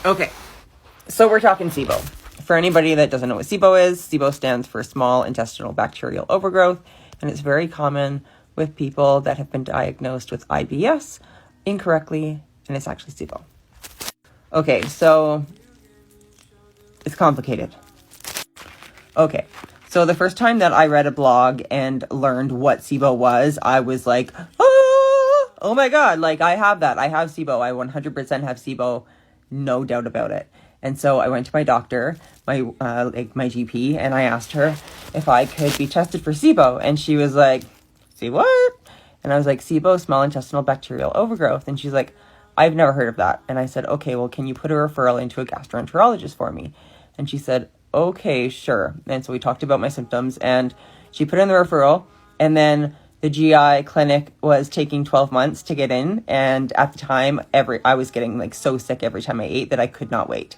Okay, so we're talking SIBO. For anybody that doesn't know what SIBO is, SIBO stands for small intestinal bacterial overgrowth, and it's very common with people that have been diagnosed with IBS incorrectly, and it's actually SIBO. Okay, so it's complicated. Okay, so the first time that I read a blog and learned what SIBO was, I was like, oh my God, like I have that. I have SIBO. I 100% have SIBO, no doubt about it. And so I went to my doctor, my GP, and I asked her if I could be tested for SIBO. And she was like, see what? And I was like, SIBO, small intestinal bacterial overgrowth. And she's like, I've never heard of that. And I said, okay, well, can you put a referral into a gastroenterologist for me? And she said, okay, sure. And so we talked about my symptoms, and she put in the referral, and then the GI clinic was taking 12 months to get in. And at the time, I was getting like so sick every time I ate that I could not wait.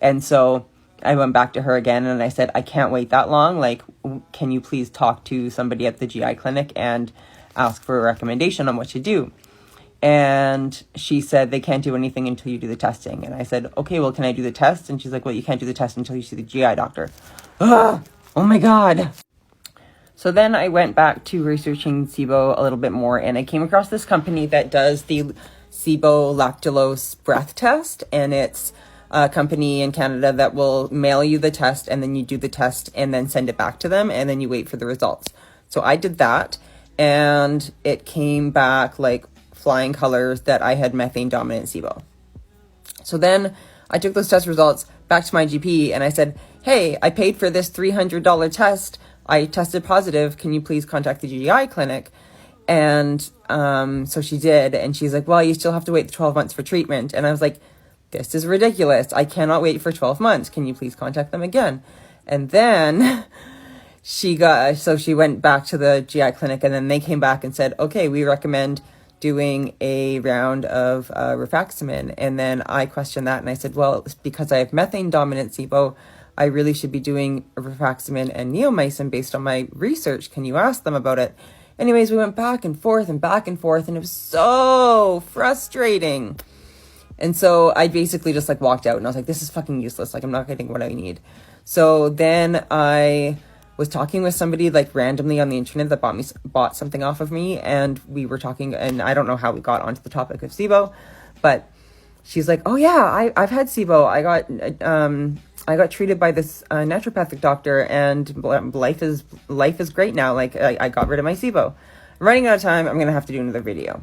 And so I went back to her again and I said, I can't wait that long. Like, can you please talk to somebody at the GI clinic and ask for a recommendation on what to do? And she said, they can't do anything until you do the testing. And I said, okay, well, can I do the test? And she's like, well, you can't do the test until you see the GI doctor. Ugh, oh my God. So then I went back to researching SIBO a little bit more, and I came across this company that does the SIBO lactulose breath test, and it's a company in Canada that will mail you the test, and then you do the test and then send it back to them, and then you wait for the results. So I did that, and it came back like flying colors that I had methane dominant SIBO. So then I took those test results back to my GP, and I said, hey, I paid for this $300 test. I tested positive. Can you please contact the GI clinic? And so she did. And she's like, well, you still have to wait 12 months for treatment. And I was like, this is ridiculous. I cannot wait for 12 months. Can you please contact them again? And then she went back to the GI clinic, and then they came back and said, okay, we recommend doing a round of rifaximin. And then I questioned that, and I said, well, it's because I have methane dominant SIBO, I really should be doing rifaximin and neomycin based on my research. Can you ask them about it? Anyways, we went back and forth, and it was so frustrating. And so I basically just like walked out, and I was like, this is fucking useless. Like, I'm not getting what I need. So then I was talking with somebody like randomly on the internet that bought something off of me, and we were talking, and I don't know how we got onto the topic of SIBO, but she's like, oh yeah, I've had SIBO. I got treated by this naturopathic doctor, and life is great now. Like, I got rid of my SIBO. I'm running out of time. I'm going to have to do another video.